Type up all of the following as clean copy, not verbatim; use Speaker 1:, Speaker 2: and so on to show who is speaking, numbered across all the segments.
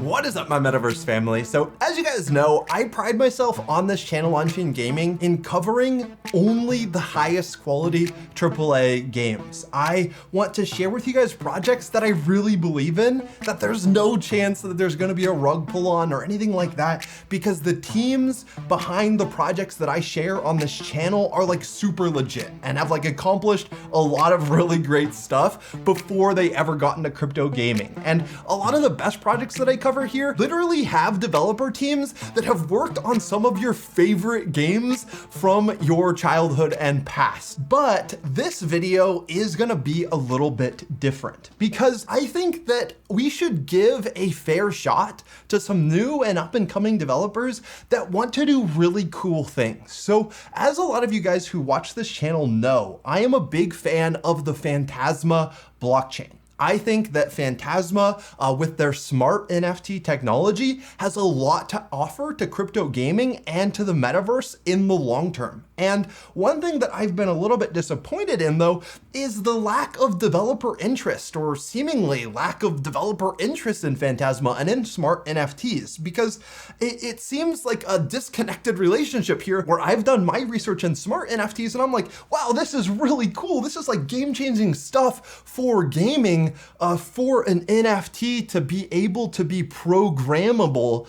Speaker 1: What is up, my Metaverse family? So as you guys know, I pride myself on this channel on-chain gaming in covering only the highest quality AAA games. I want to share with you guys projects that I really believe in, that there's no chance that there's gonna be a rug pull on or anything like that, because the teams behind the projects that I share on this channel are like super legit and have like accomplished a lot of really great stuff before they ever got into crypto gaming. And a lot of the best projects that I cover here literally have developer teams that have worked on some of your favorite games from your childhood and past. But this video is gonna be a little bit different because I think that we should give a fair shot to some new and up and coming developers that want to do really cool things. So as a lot of you guys who watch this channel know, I am a big fan of the Phantasma blockchain. I think that Phantasma, with their SmartNFT technology, has a lot to offer to crypto gaming and to the metaverse in the long term. And one thing that I've been a little bit disappointed in, though, is the lack of developer interest, or seemingly lack of developer interest in Phantasma and in SmartNFTs, because it seems like a disconnected relationship here where I've done my research in SmartNFTs and I'm like, wow, this is really cool. This is like game-changing stuff for gaming, for an NFT to be able to be programmable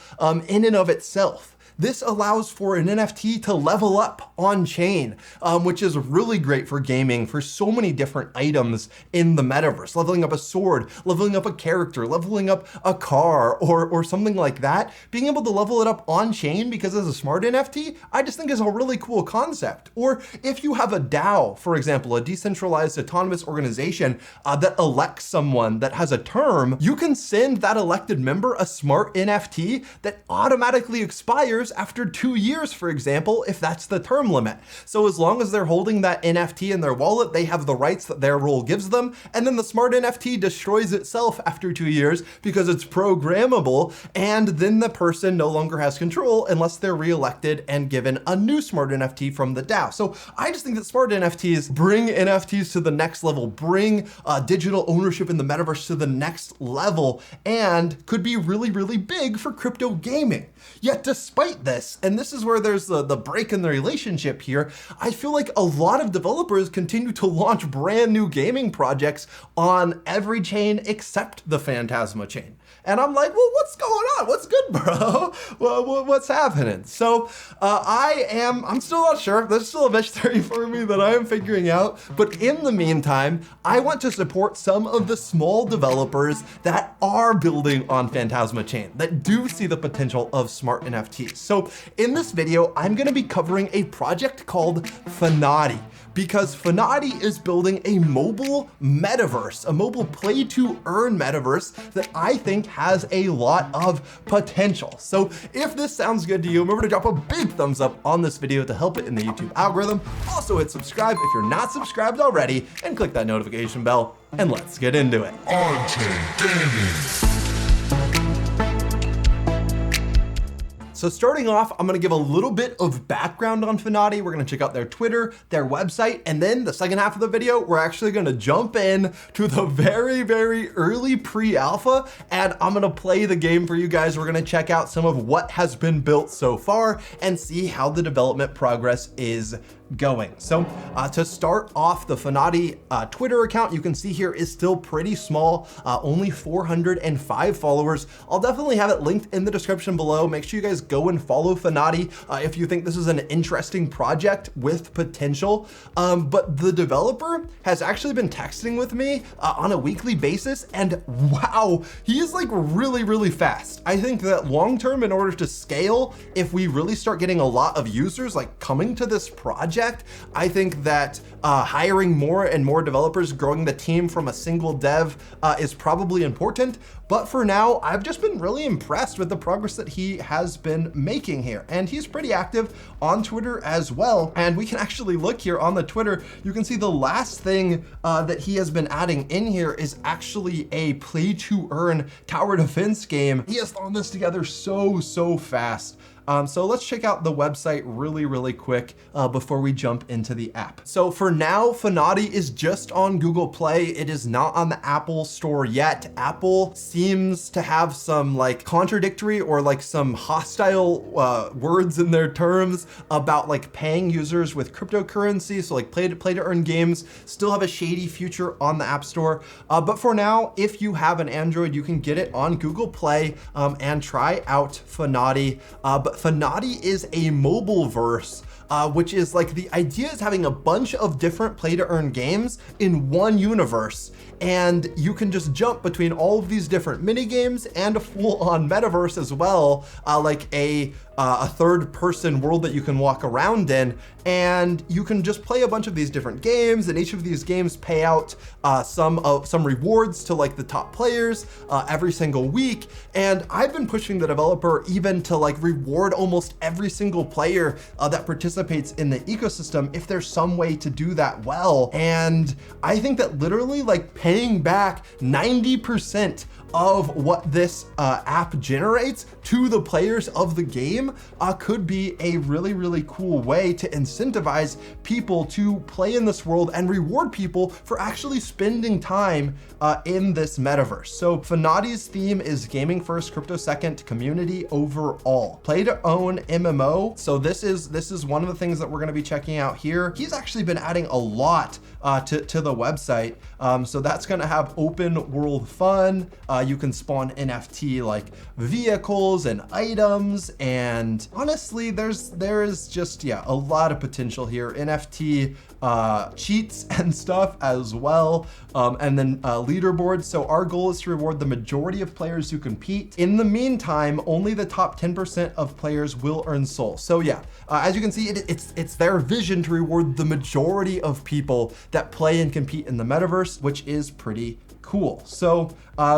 Speaker 1: in and of itself. This allows for an NFT to level up on chain, which is really great for gaming for so many different items in the metaverse. Leveling up a sword, leveling up a character, leveling up a car, or something like that. Being able to level it up on chain because it's a smart NFT, I just think is a really cool concept. Or if you have a DAO, for example, a decentralized autonomous organization that elects someone that has a term, you can send that elected member a smart NFT that automatically expires after 2 years, for example, if that's the term limit. So as long as they're holding that NFT in their wallet, they have the rights that their role gives them, and then the smart NFT destroys itself after 2 years because it's programmable, and then the person no longer has control unless they're reelected and given a new smart NFT from the DAO. So I just think that smart NFTs bring NFTs to the next level, bring digital ownership in the metaverse to the next level, and could be really, really big for crypto gaming. Yet despite this, and this is where there's the break in the relationship here, I feel like a lot of developers continue to launch brand new gaming projects on every chain except the Phantasma chain. And I'm like, well, what's going on? What's good, bro? Well, what's happening? So I'm still not sure. There's still a mystery for me that I am figuring out. But in the meantime, I want to support some of the small developers that are building on Phantasma chain, that do see the potential of smart NFTs. So in this video, I'm gonna be covering a project called Phanoti, because Phanoti is building a mobile metaverse, a mobile play to earn metaverse that I think has a lot of potential. So if this sounds good to you, remember to drop a big thumbs up on this video to help it in the YouTube algorithm. Also hit subscribe if you're not subscribed already, and click that notification bell, and let's get into it. On-chain gaming. So starting off, I'm gonna give a little bit of background on Phanoti. We're gonna check out their Twitter, their website, and then the second half of the video, we're actually gonna jump in to the very, very early pre-alpha, and I'm gonna play the game for you guys. We're gonna check out some of what has been built so far and see how the development progress is going. So to start off, the Phanoti Twitter account, you can see here, is still pretty small, only 405 followers. I'll definitely have it linked in the description below. Make sure you guys go and follow Phanoti if you think this is an interesting project with potential. But the developer has actually been texting with me on a weekly basis, and wow, he is like really, really fast. I think that long term, in order to scale, if we really start getting a lot of users like coming to this project, I think that hiring more and more developers, growing the team from a single dev is probably important. But for now, I've just been really impressed with the progress that he has been making here. And he's pretty active on Twitter as well. And we can actually look here on the Twitter. You can see the last thing that he has been adding in here is actually a play to earn tower defense game. He has thrown this together so fast. So let's check out the website really quick before we jump into the app. So for now, Phanoti is just on Google Play. It is not on the Apple Store yet. Apple seems to have some like contradictory or like some hostile words in their terms about like paying users with cryptocurrency. So like play to earn games still have a shady future on the App Store. But for now, if you have an Android, you can get it on Google Play and try out Phanoti. But Phanoti is a Mobileverse, which is like the idea is having a bunch of different play to earn games in one universe. And you can just jump between all of these different mini games and a full-on metaverse as well, like a third person world that you can walk around in, and you can just play a bunch of these different games, and each of these games pay out some rewards to like the top players every single week. And I've been pushing the developer even to like reward almost every single player that participates in the ecosystem if there's some way to do that well. And I think that literally like paying back 90% of what this app generates to the players of the game could be a really cool way to incentivize people to play in this world and reward people for actually spending time in this metaverse. So Phanoti's theme is gaming first, crypto second, community overall. Play to own MMO. So this is one of the things that we're gonna be checking out here. He's actually been adding a lot to the website. So that's gonna have open world fun. You can spawn NFT like vehicles and items, and honestly, there is just a lot of potential here. NFT cheats and stuff as well, and then leaderboards. So our goal is to reward the majority of players who compete. In the meantime, only the top 10% of players will earn soul. So as you can see, it's their vision to reward the majority of people that play and compete in the metaverse, which is pretty cool. So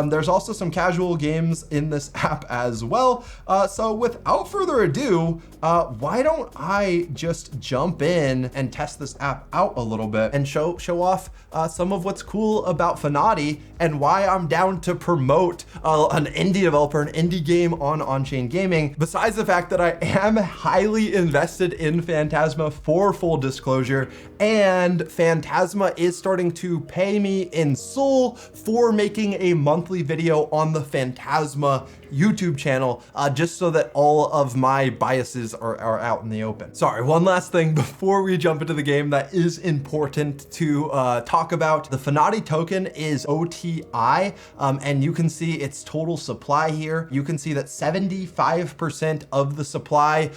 Speaker 1: there's also some casual games in this app as well. So without further ado, why don't I just jump in and test this app out a little bit and show off some of what's cool about Phanoti and why I'm down to promote an indie developer, an indie game on on-chain gaming, besides the fact that I am highly invested in Phantasma for full disclosure, and Phantasma is starting to pay me in Sol for making a monthly video on the Phantasma YouTube channel, just so that all of my biases are out in the open. Sorry, one last thing before we jump into the game that is important to talk about. The Phanoti token is OTI, and you can see its total supply here. You can see that 75% of the supply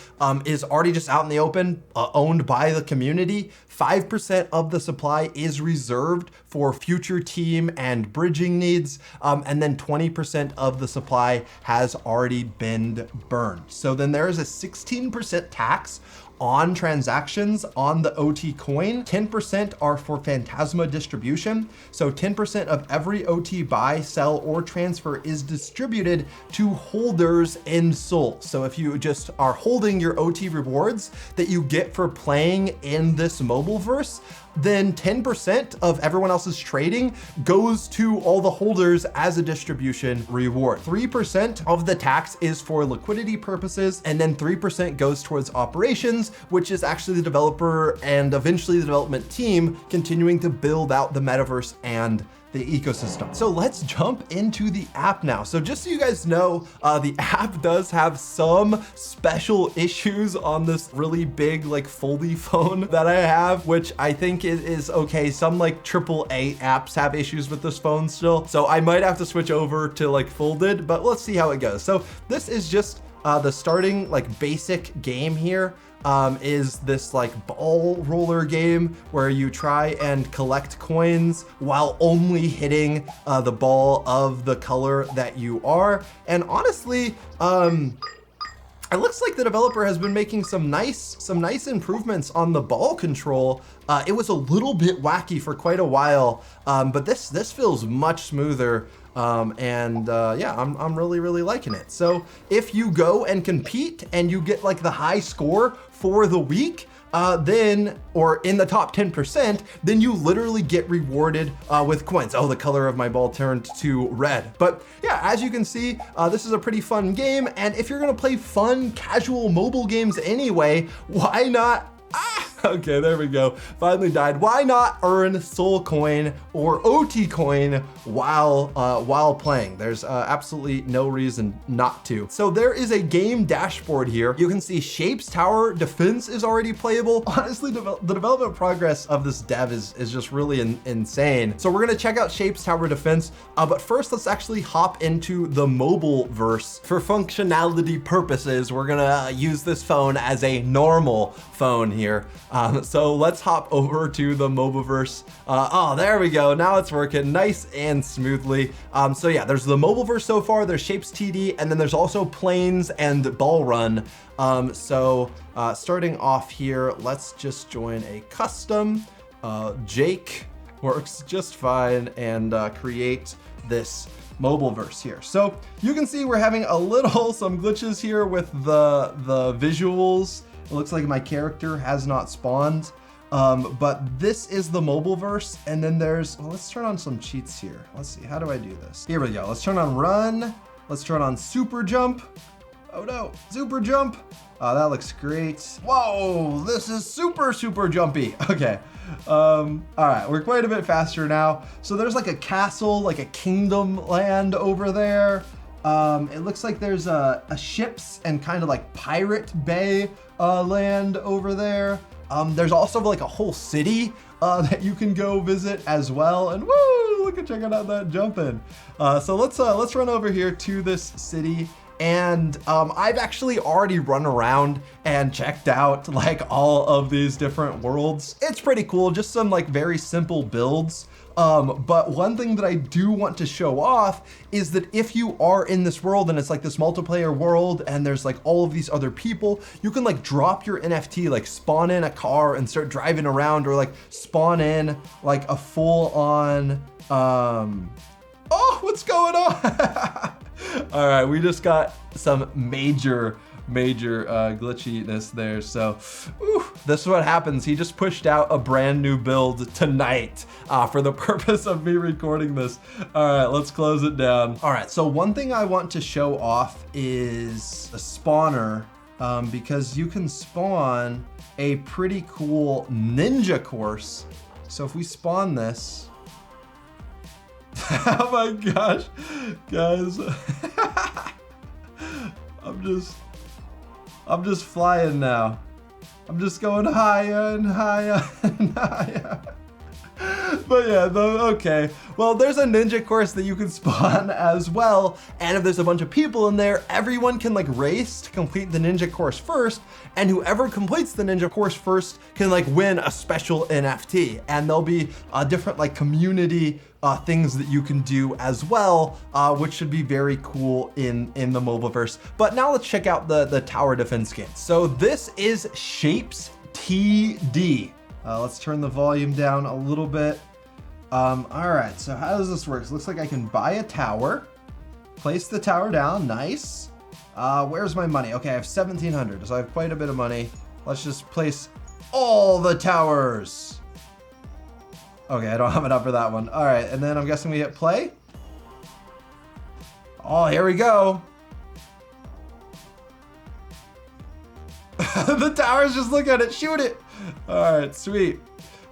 Speaker 1: is already just out in the open, owned by the community. 5% of the supply is reserved for future team and bridging needs, and then 20% of the supply has already been burned. So then there is a 16% tax on transactions on the OT coin. 10% are for Phantasma distribution. So 10% of every OT buy, sell, or transfer is distributed to holders in Sol. So if you just are holding your OT rewards that you get for playing in this Mobileverse, then 10% of everyone else's trading goes to all the holders as a distribution reward. 3% of the tax is for liquidity purposes, and then 3% goes towards operations, which is actually the developer and eventually the development team continuing to build out the metaverse and the ecosystem. So let's jump into the app now. So just so you guys know, the app does have some special issues on this really big like foldy phone that I have, which I think is okay. Some like AAA apps have issues with this phone still. So I might have to switch over to like folded, but let's see how it goes. So this is just the starting like basic game here. Is this like ball roller game where you try and collect coins while only hitting the ball of the color that you are. And honestly, it looks like the developer has been making some nice improvements on the ball control. It was a little bit wacky for quite a while, but this feels much smoother. Yeah, I'm really liking it. So if you go and compete and you get like the high score for the week, or in the top 10%, then you literally get rewarded with coins. Oh, the color of my ball turned to red. But yeah, as you can see, this is a pretty fun game. And if you're gonna play fun, casual mobile games anyway, why not? Okay, there we go. Finally died. Why not earn soul coin or OT coin while playing? There's absolutely no reason not to. So there is a game dashboard here. You can see Shapes Tower Defense is already playable. Honestly, the development progress of this dev is just really insane. So we're gonna check out Shapes Tower Defense, but first let's actually hop into the Mobileverse. For functionality purposes, we're gonna use this phone as a normal phone here. So let's hop over to the Mobileverse. Oh, there we go. Now it's working nice and smoothly. So yeah, there's the Mobileverse so far, there's Shapes TD, and then there's also Planes and Ball Run. Starting off here, let's just join a custom. Jake works just fine, and create this Mobileverse here. So you can see we're having some glitches here with the visuals. It looks like my character has not spawned, but this is the Mobileverse. And then let's turn on some cheats here. Let's see, how do I do this? Here we go. Let's turn on run. Let's turn on super jump. Oh no, super jump. That looks great. Whoa, this is super jumpy. Okay. All right, we're quite a bit faster now. So there's like a castle, like a kingdom land over there. It looks like there's a ships and kind of like pirate bay land over there. There's also like a whole city that you can go visit as well. And woo, look at checking out that jumping. So let's run over here to this city. And I've actually already run around and checked out like all of these different worlds. It's pretty cool, just some like very simple builds. But one thing that I do want to show off is that if you are in this world and it's like this multiplayer world and there's like all of these other people, you can like drop your NFT, like spawn in a car and start driving around, or like spawn in like a full on, oh, what's going on? All right, we just got some major glitchiness there. So this is what happens. He just pushed out a brand new build tonight for the purpose of me recording this. All right, let's close it down. All right, so one thing I want to show off is a spawner, because you can spawn a pretty cool ninja course. So if we spawn this, oh my gosh, guys. I'm just flying now. I'm just going higher and higher and higher. But yeah, okay. Well, there's a ninja course that you can spawn as well. And if there's a bunch of people in there, everyone can like race to complete the ninja course first. And whoever completes the ninja course first can like win a special NFT. And there'll be different like community things that you can do as well, which should be very cool in the Mobileverse. But now let's check out the tower defense game. So this is Shapes TD. Let's turn the volume down a little bit. All right, so how does this work? It looks like I can buy a tower, place the tower down, nice. Where's my money? Okay, I have 1,700, so I have quite a bit of money. Let's just place all the towers. Okay, I don't have enough for that one. All right, and then I'm guessing we hit play. Oh, here we go. The towers, just look at it, shoot it. All right, sweet.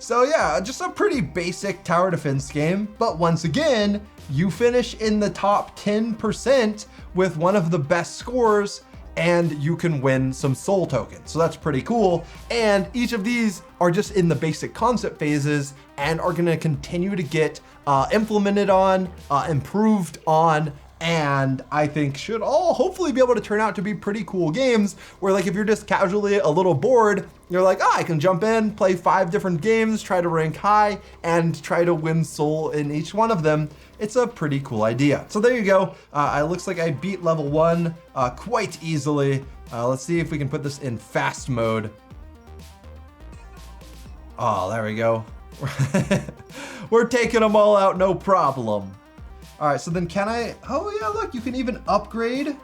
Speaker 1: So yeah, just a pretty basic tower defense game. But once again, you finish in the top 10% with one of the best scores, and you can win some soul tokens. So that's pretty cool. And each of these are just in the basic concept phases and are gonna continue to get implemented on, improved on, and I think should all hopefully be able to turn out to be pretty cool games where like if you're just casually a little bored, you're like, oh, I can jump in, play 5 different games, try to rank high, and try to win soul in each one of them. It's a pretty cool idea. So there you go. It looks like I beat level 1 quite easily. Let's see if we can put this in fast mode. Oh, there we go. We're taking them all out, no problem. All right, so then can I, oh yeah, look, you can even upgrade.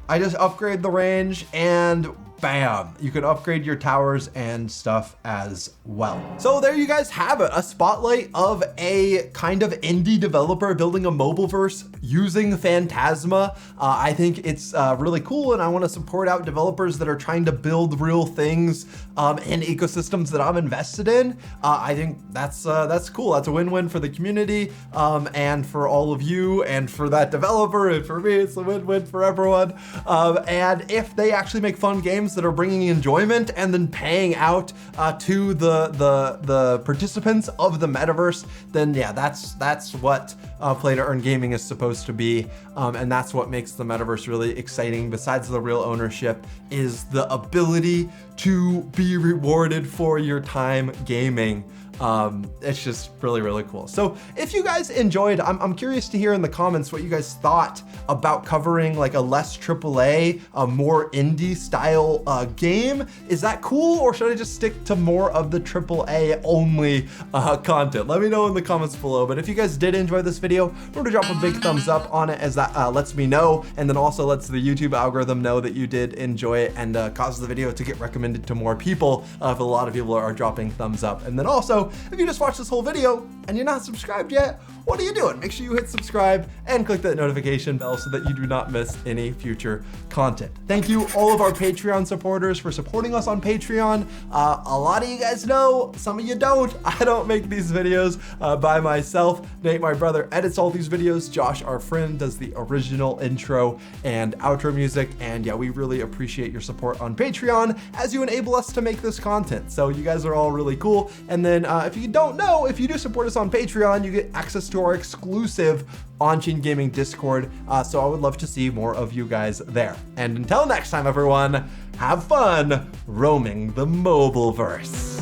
Speaker 1: I just upgrade the range and bam, you can upgrade your towers and stuff as well. So there you guys have it, a spotlight of a kind of indie developer building a Mobileverse using Phantasma. I think it's really cool, and I want to support out developers that are trying to build real things in ecosystems that I'm invested in. I think that's cool. That's a win-win for the community and for all of you and for that developer, and for me, it's a win-win for everyone. And if they actually make fun games that are bringing enjoyment and then paying out to the participants of the metaverse, then yeah, that's what play to earn gaming is supposed to be, and that's what makes the metaverse really exciting. Besides the real ownership, is the ability to be rewarded for your time gaming. It's just really, really cool. So if you guys enjoyed, I'm curious to hear in the comments what you guys thought about covering like a less AAA, a more indie style game. Is that cool, or should I just stick to more of the AAA only content? Let me know in the comments below. But if you guys did enjoy this video, remember to drop a big thumbs up on it, as that lets me know, and then also lets the YouTube algorithm know that you did enjoy it, and causes the video to get recommended to more people if a lot of people are dropping thumbs up. And then also, if you just watched this whole video and you're not subscribed yet, what are you doing? Make sure you hit subscribe and click that notification bell so that you do not miss any future content. Thank you all of our Patreon supporters for supporting us on Patreon. A lot of you guys know, some of you don't. I don't make these videos by myself. Nate, my brother, edits all these videos. Josh, our friend, does the original intro and outro music. And yeah, we really appreciate your support on Patreon as you enable us to make this content. So you guys are all really cool. And then if you don't know, if you do support us on Patreon, you get access to our exclusive on-chain gaming Discord. So I would love to see more of you guys there. And until next time, everyone, have fun roaming the Mobileverse.